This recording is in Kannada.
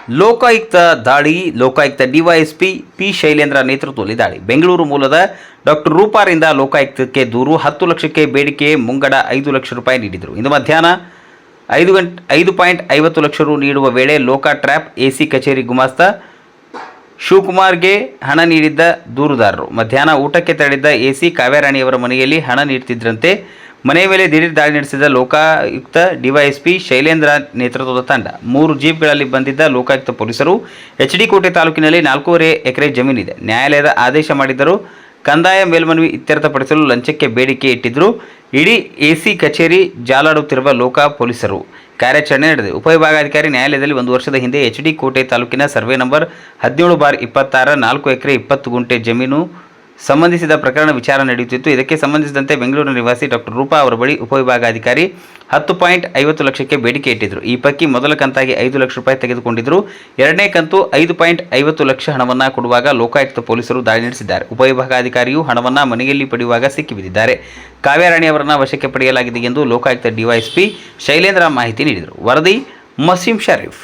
ಲೋಕಾಯುಕ್ತ ದಾಳಿ. ಲೋಕಾಯುಕ್ತ ಡಿವೈಎಸ್ಪಿ ಪಿ ಶೈಲೇಂದ್ರ ನೇತೃತ್ವದಲ್ಲಿ ದಾಳಿ. ಬೆಂಗಳೂರು ಮೂಲದ ಡಾಕ್ಟರ್ ರೂಪಾರಿಂದ ಲೋಕಾಯುಕ್ತಕ್ಕೆ ದೂರು. 10 ಲಕ್ಷಕ್ಕೆ ಬೇಡಿಕೆ ಮುಂಗಡ 5 ಲಕ್ಷ ರೂಪಾಯಿ ನೀಡಿದರು. ಇಂದು ಮಧ್ಯಾಹ್ನ 5.50 ಲಕ್ಷ ರು ನೀಡುವ ವೇಳೆ ಲೋಕಾ ಟ್ರ್ಯಾಪ್ ಎಸಿ ಕಚೇರಿ ಗುಮಾಸ್ತ ಶಿವಕುಮಾರ್ಗೆ ಹಣ ನೀಡಿದ್ದ ದೂರುದಾರರು ಮಧ್ಯಾಹ್ನ ಊಟಕ್ಕೆ ತೆರಳಿದ್ದ ಎಸಿ ಕಾವ್ಯರಾಣಿಯವರ ಮನೆಯಲ್ಲಿ ಹಣ ನೀಡುತ್ತಿದ್ದರಂತೆ. ಮನೆಯ ಮೇಲೆ ದಿಢೀರ್ ದಾಳಿ ನಡೆಸಿದ ಲೋಕಾಯುಕ್ತ ಡಿವೈಎಸ್ಪಿ ಶೈಲೇಂದ್ರ ನೇತೃತ್ವದ ತಂಡ. 3 ಜೀಪ್ಗಳಲ್ಲಿ ಬಂದಿದ್ದ ಲೋಕಾಯುಕ್ತ ಪೊಲೀಸರು ಎಚ್ಡಿ ಕೋಟೆ ತಾಲೂಕಿನಲ್ಲಿ 4.5 ಎಕರೆ ಜಮೀನಿದೆ. ನ್ಯಾಯಾಲಯದ ಆದೇಶ ಮಾಡಿದ್ದರೂ ಕಂದಾಯ ಮೇಲ್ಮನವಿ ಇತ್ಯರ್ಥಪಡಿಸಲು ಲಂಚಕ್ಕೆ ಬೇಡಿಕೆ ಇಟ್ಟಿದ್ದರು. ಇಡೀ ಎಸಿ ಕಚೇರಿ ಜಾಲಾಡುತ್ತಿರುವ ಲೋಕಾ ಪೊಲೀಸರು ಕಾರ್ಯಾಚರಣೆ ನಡೆದಿದೆ. ಉಪವಿಭಾಗಾಧಿಕಾರಿ ನ್ಯಾಯಾಲಯದಲ್ಲಿ 1 ವರ್ಷದ ಹಿಂದೆ ಎಚ್ಡಿ ಕೋಟೆ ತಾಲೂಕಿನ ಸರ್ವೆ ನಂಬರ್ 17/26 4 ಎಕರೆ 20 ಗುಂಟೆ ಜಮೀನು ಸಂಬಂಧಿಸಿದ ಪ್ರಕರಣ ವಿಚಾರ ನಡೆಯುತ್ತಿತ್ತು. ಇದಕ್ಕೆ ಸಂಬಂಧಿಸಿದಂತೆ ಬೆಂಗಳೂರಿನ ನಿವಾಸಿ ಡಾಕ್ಟರ್ ರೂಪಾ ಅವರ ಬಳಿ ಉಪವಿಭಾಗಾಧಿಕಾರಿ 10.50 ಲಕ್ಷಕ್ಕೆ ಬೇಡಿಕೆ ಇಟ್ಟಿದ್ದರು. ಈ ಪೈಕಿ ಮೊದಲ ಕಂತಾಗಿ 5 ಲಕ್ಷ ರೂಪಾಯಿ ತೆಗೆದುಕೊಂಡಿದ್ದರು. ಎರಡನೇ ಕಂತು 5.50 ಲಕ್ಷ ಹಣವನ್ನು ಕೊಡುವಾಗ ಲೋಕಾಯುಕ್ತ ಪೊಲೀಸರು ದಾಳಿ ನಡೆಸಿದ್ದಾರೆ. ಉಪವಿಭಾಗಾಧಿಕಾರಿಯು ಹಣವನ್ನು ಮನೆಯಲ್ಲಿ ಪಡೆಯುವಾಗ ಸಿಕ್ಕಿಬಿದ್ದಿದ್ದಾರೆ. ಕಾವ್ಯರಾಣಿ ಅವರನ್ನು ವಶಕ್ಕೆ ಪಡೆಯಲಾಗಿದೆ ಎಂದು ಲೋಕಾಯುಕ್ತ ಡಿವೈಎಸ್ಪಿ ಶೈಲೇಂದ್ರ ಮಾಹಿತಿ ನೀಡಿದರು. ವರದಿ ಮಸೀಂ ಶರೀಫ್.